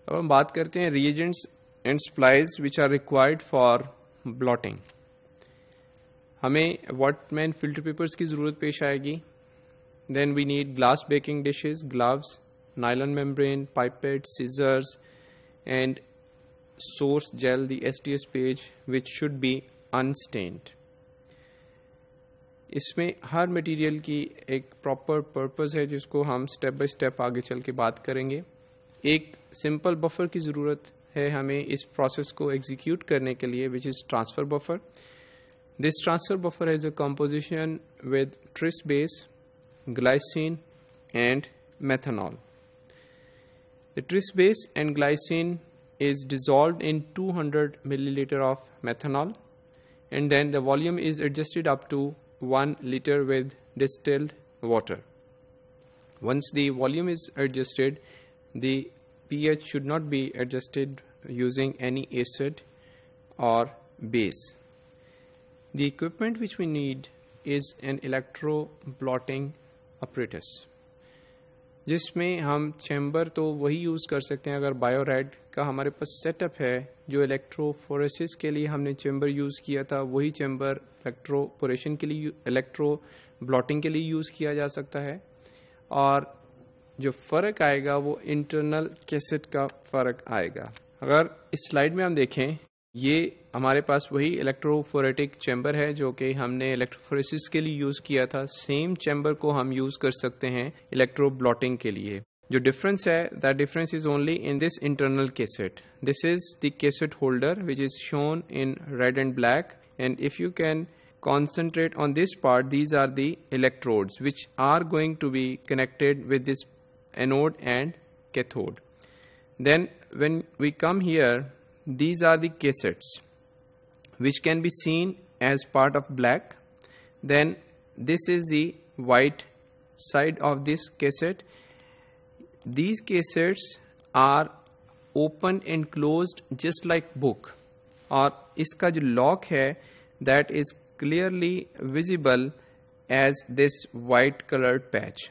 अब हम बात करते हैं reagents and supplies which are required for blotting. हमें Whatman filter papers की ज़रूरत पेश आएगी. Then we need glass baking dishes, gloves, nylon membrane, pipette, scissors, and source gel, the SDS page, which should be unstained. इसमें हर material की एक proper purpose है जिसको हम स्टेप बाय स्टेप आगे चल के बात करेंगे. एक सिंपल बफर की ज़रूरत है हमें इस प्रोसेस को एग्जीक्यूट करने के लिए, which is transfer buffer. This transfer buffer has a composition with tris base, glycine and methanol. The tris base and glycine is dissolved in 200 milliliter of methanol, and then the volume is adjusted up to 1 liter with distilled water. Once the volume is adjusted, the pH should not be adjusted using any acid or base. The equipment which we need is an electro-blotting apparatus, जिसमें हम chamber तो वही use कर सकते हैं अगर बायोरेड का हमारे पास सेटअप है. जो इलेक्ट्रोफोरेसिस के लिए हमने चैम्बर यूज़ किया था वही चैम्बर इलेक्ट्रोपोरेशन के लिए, इलेक्ट्रो ब्लॉटिंग के लिए यूज़ किया जा सकता है. और जो फ़र्क आएगा वो इंटरनल कैसेट का फ़र्क आएगा. अगर इस स्लाइड में हम देखें, ये हमारे पास वही इलेक्ट्रोफोरेटिक चैम्बर है जो कि हमने इलेक्ट्रोफोरेसिस के लिए यूज़ किया था. सेम चैम्बर को हम यूज़ कर सकते हैं इलेक्ट्रो ब्लॉटिंग के लिए. जो डिफरेंस है, that difference is only in this internal cassette. This is the cassette holder which is shown in red and black, and if you can concentrate on this part, these are the electrodes which are going to be connected with this anode and cathode. Then when we come here, these are the cassettes which can be seen as part of black. Then this is the white side of this cassette. These cassettes are open and closed just like book, और इसका जो lock है that is clearly visible as this white colored patch.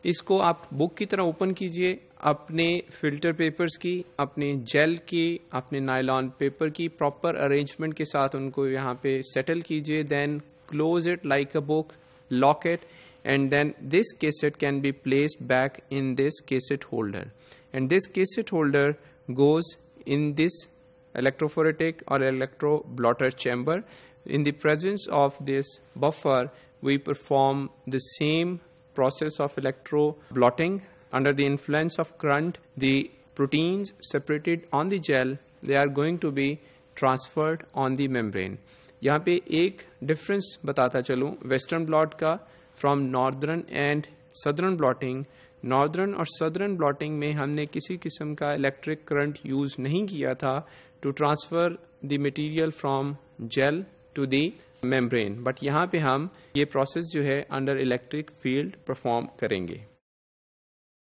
इसको आप book की तरह open कीजिए, अपने फिल्टर पेपर्स की, अपने जेल की, अपने नायलॉन पेपर की प्रॉपर अरेंजमेंट के साथ उनको यहाँ पे सेटल कीजिए. Then close it like a book, lock it, and then this cassette can be placed back in this cassette holder, and this cassette holder goes in this electrophoretic or electro blotter chamber. In the presence of this buffer, we perform the same process of electro blotting. Under the influence of current, the proteins separated on the gel, they are going to be transferred on the membrane. यहाँ पे एक difference बताता चलूँ western blot का from northern and southern blotting. Northern और southern blotting में हमने किसी किस्म का इलेक्ट्रिक करंट यूज़ नहीं किया था to transfer the material from gel to the membrane, but यहाँ पे हम ये प्रोसेस जो है अंडर इलेक्ट्रिक फील्ड परफॉर्म करेंगे.